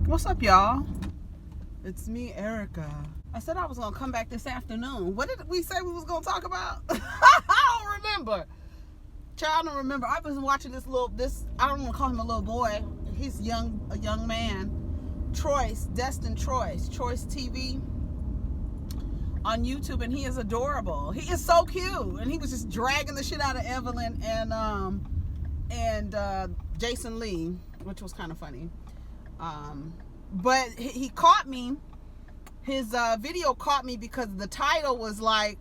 What's up, y'all? It's me, Erica. I said I was gonna come back this afternoon. What did we say we was gonna talk about? I don't remember. Child, I don't remember. I've been watching this, I don't want to call him a little boy. He's a young man. Destin Troyes TV on YouTube, and he is adorable. He is so cute, and he was just dragging the shit out of Evelyn and Jason Lee, which was kind of funny. But he caught me. His video caught me because the title was like,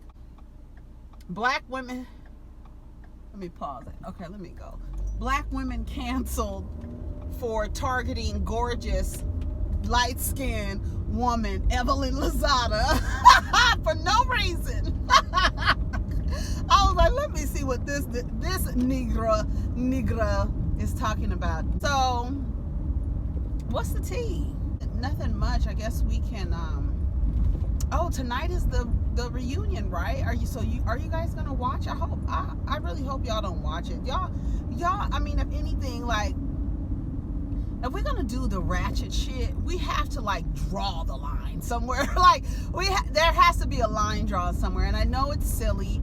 Black women. Let me pause it. Okay, let me go. Black women canceled for targeting gorgeous, light-skinned woman, Evelyn Lozada, for no reason. I was like, let me see what this negra is talking about. So, what's the tea? Nothing much. I guess we can. Oh, tonight is the reunion, right? Are you guys gonna watch? I really hope y'all don't watch it. Y'all. I mean, if anything, like, if we're gonna do the ratchet shit, we have to like draw the line somewhere. Like there has to be a line drawn somewhere. And I know it's silly.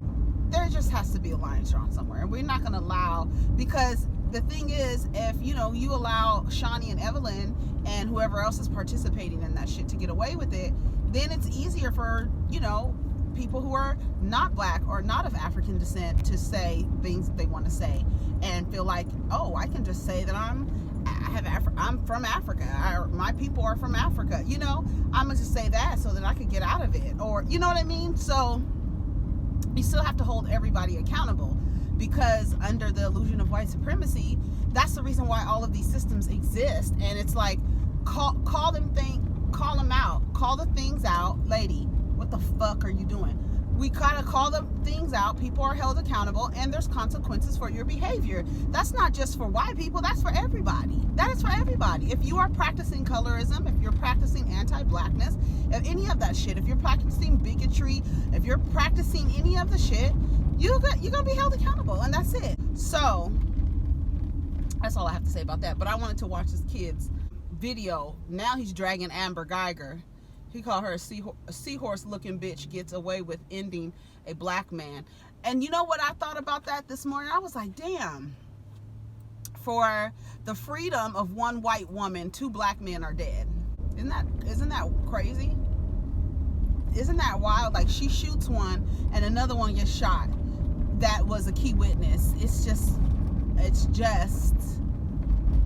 There just has to be a line drawn somewhere, and we're not gonna allow, because the thing is, if you allow Shawnee and Evelyn and whoever else is participating in that shit to get away with it, then it's easier for people who are not black or not of African descent to say things that they want to say and feel like, oh, I can just say that I'm from Africa. My people are from Africa. I'm gonna just say that so that I could get out of it, or you know what I mean. So you still have to hold everybody accountable, because under the illusion of white supremacy, that's the reason why all of these systems exist. And it's like, call them out, call the things out. Lady, what the fuck are you doing? We gotta call the things out. People are held accountable, and there's consequences for your behavior. That's not just for white people, that's for everybody. That is for everybody. If you are practicing colorism, if you're practicing anti-blackness, if any of that shit, if you're practicing bigotry, if you're practicing any of the shit, you're gonna be held accountable, and that's it. So that's all I have to say about that. But I wanted to watch this kid's video. Now he's dragging Amber Geiger. He called her a seahorse looking bitch gets away with ending a black man. And you know what I thought about that this morning? I was like, damn. For the freedom of one white woman, 2 black men are dead. Isn't that crazy? Isn't that wild? Like, she shoots one and another one gets shot. That was a key witness. It's just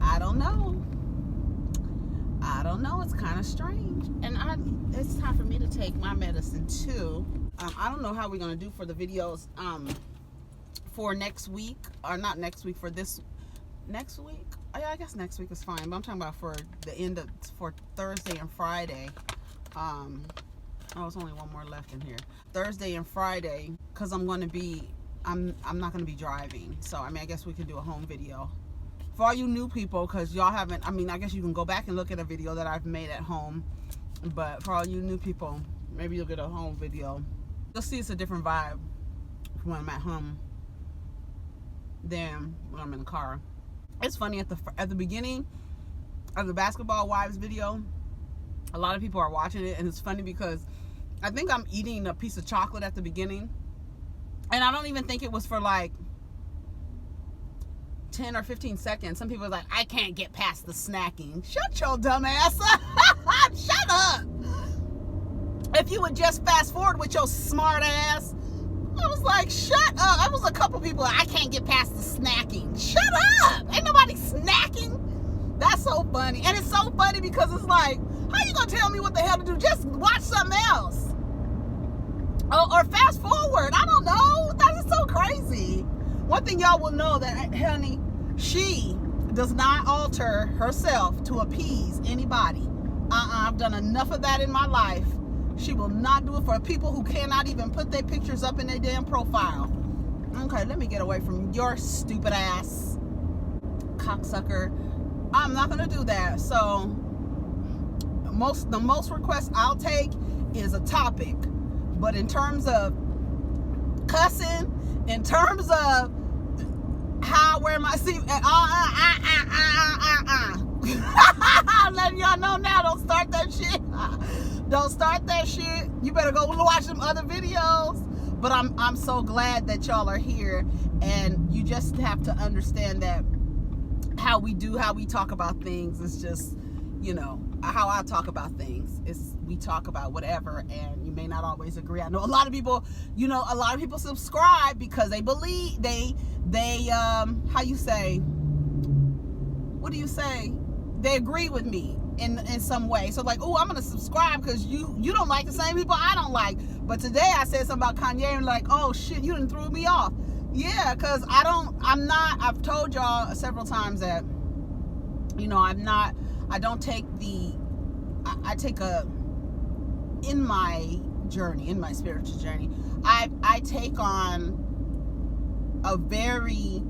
I don't know. It's kind of strange. And it's time for me to take my medicine too. I don't know how we're going to do for the videos for next week, or not next week, for this next week. I guess next week is fine, but I'm talking about for the for Thursday and Friday. It's only one more left in here. Thursday and Friday, because I'm not going to be driving. So, I mean, I guess we could do a home video. For all you new people, because y'all haven't, I guess you can go back and look at a video that I've made at home. But for all you new people, maybe you'll get a home video. You'll see it's a different vibe when I'm at home than when I'm in the car. It's funny, at the beginning of the Basketball Wives video, a lot of people are watching it, and it's funny because I think I'm eating a piece of chocolate at the beginning, and I don't even think it was for like 10 or 15 seconds. Some people are like, I can't get past the snacking. Shut your dumb ass up. Shut up. If you would just fast forward with your smart ass. I was like, shut up. I was a couple people like, I can't get past the snacking. Shut up. Ain't nobody snacking. That's so funny. And it's so funny because it's like, how you gonna tell me what the hell to do? Just watch something else. Or fast forward. I don't know. That is so crazy. One thing y'all will know, that, honey, she does not alter herself to appease anybody. I've done enough of that in my life. She will not do it for people who cannot even put their pictures up in their damn profile. Okay, let me get away from your stupid ass, cocksucker. I'm not gonna do that. So the most requests I'll take is a topic. But in terms of cussing, in terms of where my seat, I'm letting y'all know now. Don't start that shit. You better go watch some other videos. But I'm so glad that y'all are here, and you just have to understand that how we talk about things is just, you know, how I talk about things is we talk about whatever, and you may not always agree. I know a lot of people, you know, a lot of people subscribe because they believe they how you say, what do you say? They agree with me in some way. So like, oh, I'm gonna subscribe because you don't like the same people I don't like. But today I said something about Kanye and like, oh shit, you done threw me off. Yeah, because I've told y'all several times that, you know, I take in my journey, in my spiritual journey, I take on a very,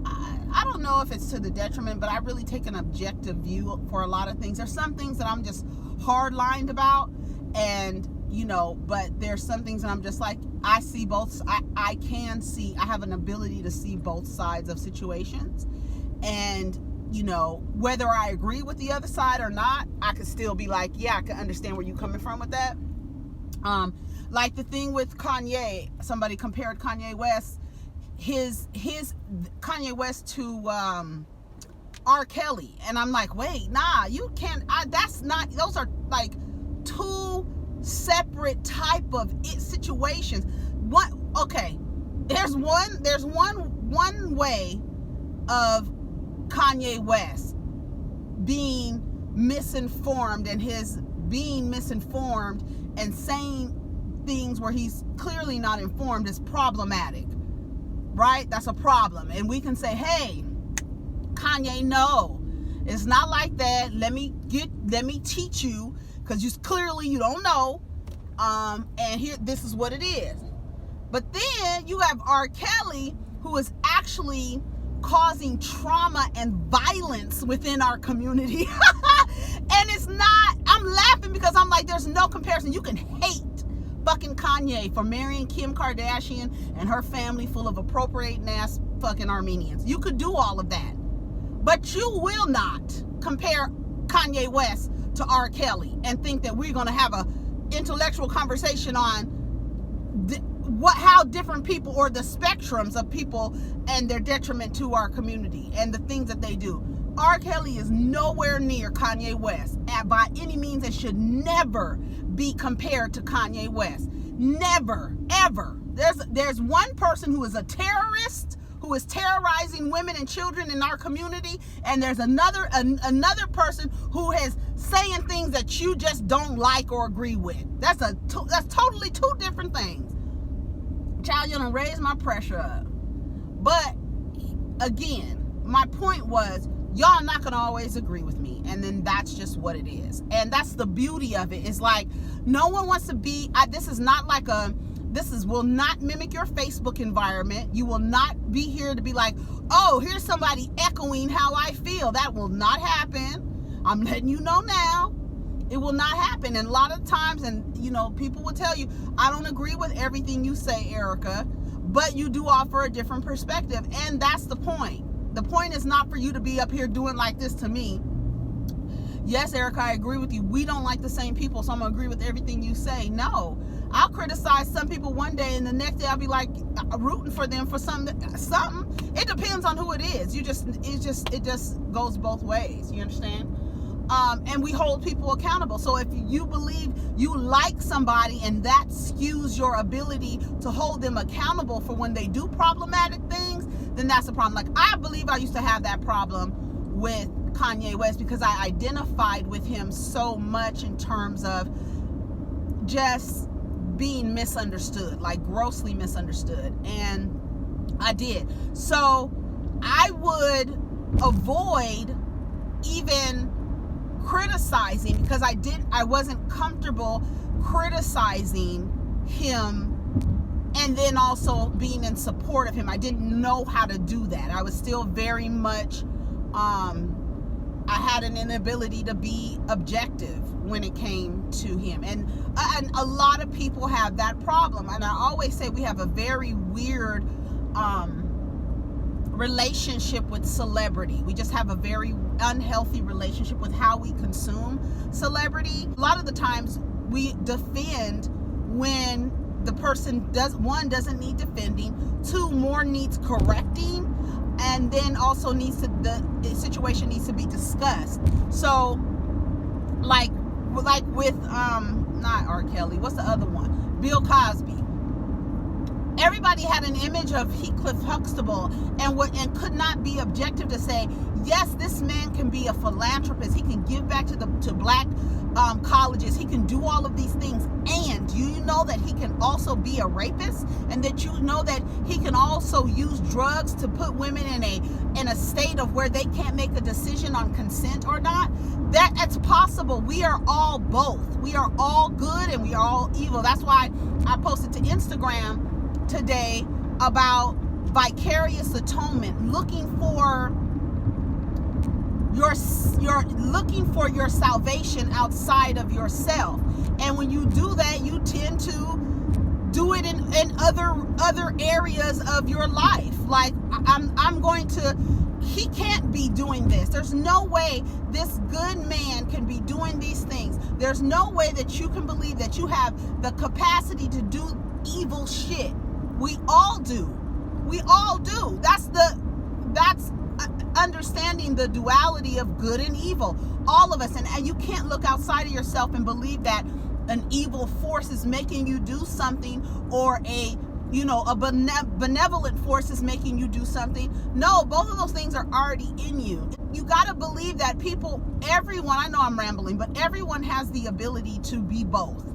I don't know if it's to the detriment, but I really take an objective view for a lot of things. There's some things that I'm just hard-lined about, and, you know, but there's some things that I'm just like, I see both, I have an ability to see both sides of situations, and, you know, whether I agree with the other side or not, I could still be like, yeah, I can understand where you're coming from with that. Like the thing with Kanye, somebody compared Kanye West, his Kanye West to R. Kelly, and I'm like, wait, nah, you can't. That's not. Those are like two separate type of situations. What? Okay, there's one way of Kanye West being misinformed, and his being misinformed and saying things where he's clearly not informed is problematic, right? That's a problem. And we can say, hey, Kanye, no, it's not like that. Let me teach you, because you don't know. And here, this is what it is. But then you have R. Kelly, who is actually causing trauma and violence within our community. And it's not, I'm laughing because I'm like, there's no comparison. You can hate fucking Kanye for marrying Kim Kardashian and her family full of appropriating ass fucking Armenians. You could do all of that, but you will not compare Kanye West to R. Kelly and think that we're going to have a intellectual conversation on how different people, or the spectrums of people and their detriment to our community and the things that they do. R. Kelly is nowhere near Kanye West by any means, and should never be compared to Kanye West. Never, ever. There's one person who is a terrorist, who is terrorizing women and children in our community, and there's another person who is saying things that you just don't like or agree with. That's totally two different things. Child, you done raise my pressure up. But again, my point was, y'all not gonna always agree with me, and then that's just what it is. And that's the beauty of it. It's like, no one wants to be, this will not mimic your Facebook environment. You will not be here to be like, oh, here's somebody echoing how I feel. That will not happen. I'm letting you know now. It will not happen. And a lot of times, and you know, people will tell you, I don't agree with everything you say, Erica, but you do offer a different perspective. And that's the point. The point is not for you to be up here doing like this to me. Yes, Erica, I agree with you. We don't like the same people, so I'm going to agree with everything you say. No. I'll criticize some people one day, and the next day I'll be like rooting for them for something. It depends on who it is. It just goes both ways. You understand? And we hold people accountable. So if you believe you like somebody and that skews your ability to hold them accountable for when they do problematic things, then that's a problem. Like, I believe I used to have that problem with Kanye West because I identified with him so much in terms of just being misunderstood, like grossly misunderstood. And I did. So I would avoid even criticizing, because I wasn't comfortable criticizing him and then also being in support of him. I didn't know how to do that. I was still very much I had an inability to be objective when it came to him, and a lot of people have that problem. And I always say we have a very weird relationship with celebrity. We just have a very unhealthy relationship with how we consume celebrity. A lot of the times we defend when the person doesn't need defending, 2, more needs correcting, and then also the situation needs to be discussed. So like with not R. Kelly, what's the other one? Bill Cosby. Everybody had an image of Heathcliff Huxtable and could not be objective to say, yes, this man can be a philanthropist. He can give back to black colleges. He can do all of these things. And do you know that he can also be a rapist? And that you know that he can also use drugs to put women in a state of where they can't make a decision on consent or not? That's possible. We are all both. We are all good and we are all evil. That's why I posted to Instagram today about vicarious atonement, looking for your salvation outside of yourself. And when you do that, you tend to do it in other areas of your life. Like he can't be doing this. There's no way this good man can be doing these things. There's no way that you can believe that you have the capacity to do evil shit. We all do. We all do. That's understanding the duality of good and evil. All of us. And you can't look outside of yourself and believe that an evil force is making you do something, or a benevolent force is making you do something. No, both of those things are already in you. You got to believe that everyone, I know I'm rambling, but everyone has the ability to be both.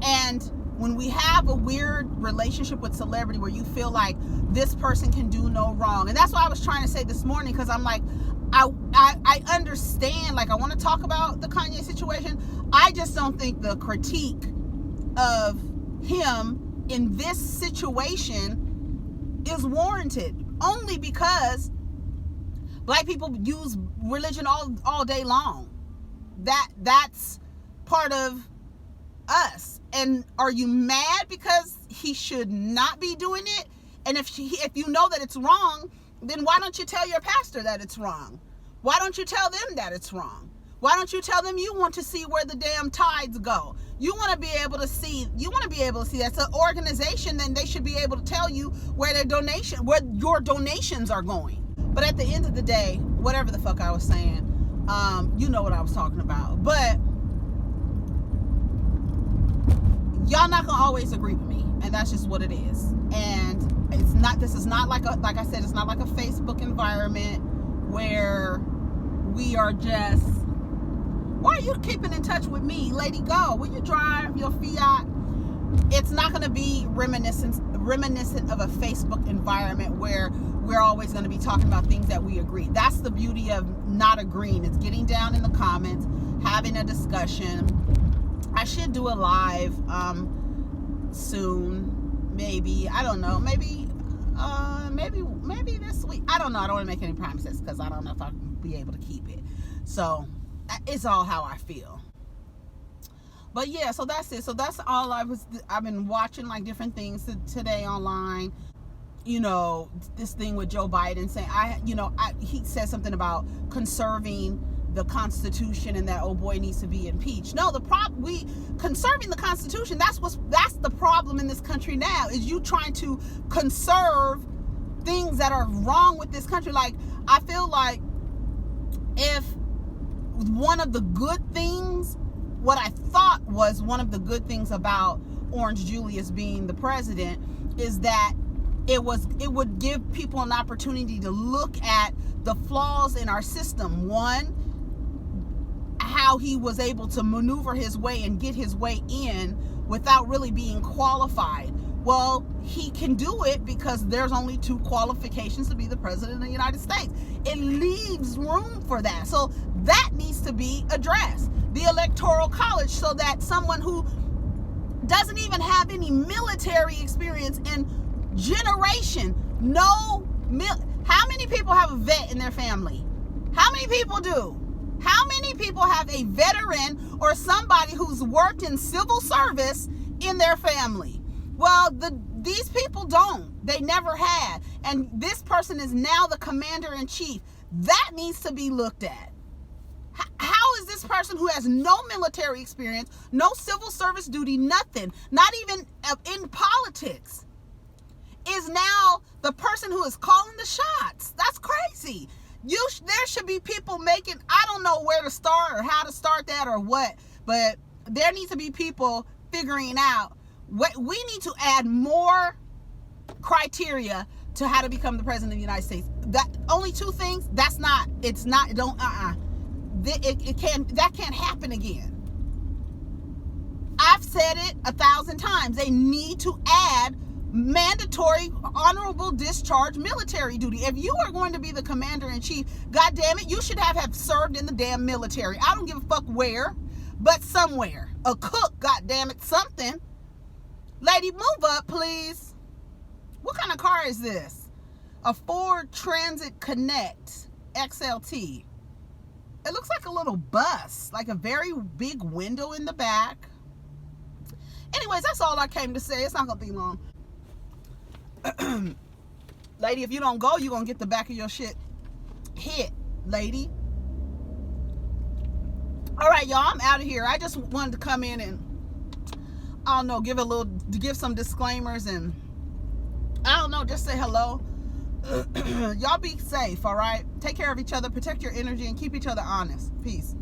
And when we have a weird relationship with celebrity where you feel like this person can do no wrong, and that's what I was trying to say this morning, because I'm like, I understand, like I want to talk about the Kanye situation. I just don't think the critique of him in this situation is warranted, only because black people use religion all day long. That's part of us. And are you mad because he should not be doing it? And if you know that it's wrong, then why don't you tell your pastor that it's wrong? Why don't you tell them that it's wrong? Why don't you tell them you want to see where the damn tides go? You want to be able to see that's an organization, then they should be able to tell you where your donations are going. But at the end of the day, whatever the fuck I was saying, you know what I was talking about. But y'all not gonna always agree with me, and that's just what it is. And this is not like I said, it's not like a Facebook environment where we are just, why are you keeping in touch with me? Lady, go. Will you drive your Fiat? It's not gonna be reminiscent of a Facebook environment where we're always gonna be talking about things that we agree. That's the beauty of not agreeing. It's getting down in the comments, having a discussion. I should do a live soon, maybe. I don't know. Maybe this week. I don't know. I don't want to make any promises because I don't know if I'll be able to keep it. So it's all how I feel. But yeah, so that's it. So that's all I've been watching, like different things today online. You know, this thing with Joe Biden saying he said something about conserving the Constitution and that old boy needs to be impeached. No, conserving the Constitution, that's the problem in this country now, is you trying to conserve things that are wrong with this country. Like, I feel like if one of the good things, what I thought was one of the good things about Orange Julius being the president, is that it would give people an opportunity to look at the flaws in our system. One, how he was able to maneuver his way and get his way in without really being qualified. Well, he can do it because there's only 2 qualifications to be the president of the United States. It leaves room for that. So that needs to be addressed. The Electoral College, so that someone who doesn't even have any military experience in generation, how many people have a vet in their family? How many people do? How many people have a veteran or somebody who's worked in civil service in their family? Well, these people don't. They never had. And this person is now the commander in chief. That needs to be looked at. How is this person who has no military experience, no civil service duty, nothing, not even in politics, is now the person who is calling the shots. That's crazy. There should be people making, I don't know where to start or how to start that or what, but there needs to be people figuring out what we need to add more criteria to how to become the president of the United States. That only 2 things, that can't happen again. I've said it 1,000 times. They need to add mandatory honorable discharge military duty. If you are going to be the commander-in-chief, god damn it, you should have served in the damn military. I don't give a fuck where, but somewhere. A cook, god damn it, something. Lady, move up, please. What kind of car is this? A Ford Transit Connect XLT. It looks like a little bus, like a very big window in the back. Anyways, that's all I came to say. It's not going to be long. Lady, if you don't go, you're going to get the back of your shit hit, lady. All right, y'all, I'm out of here. I just wanted to come in and, I don't know, give some disclaimers and, I don't know, just say hello. Y'all be safe, all right? Take care of each other, protect your energy, and keep each other honest. Peace.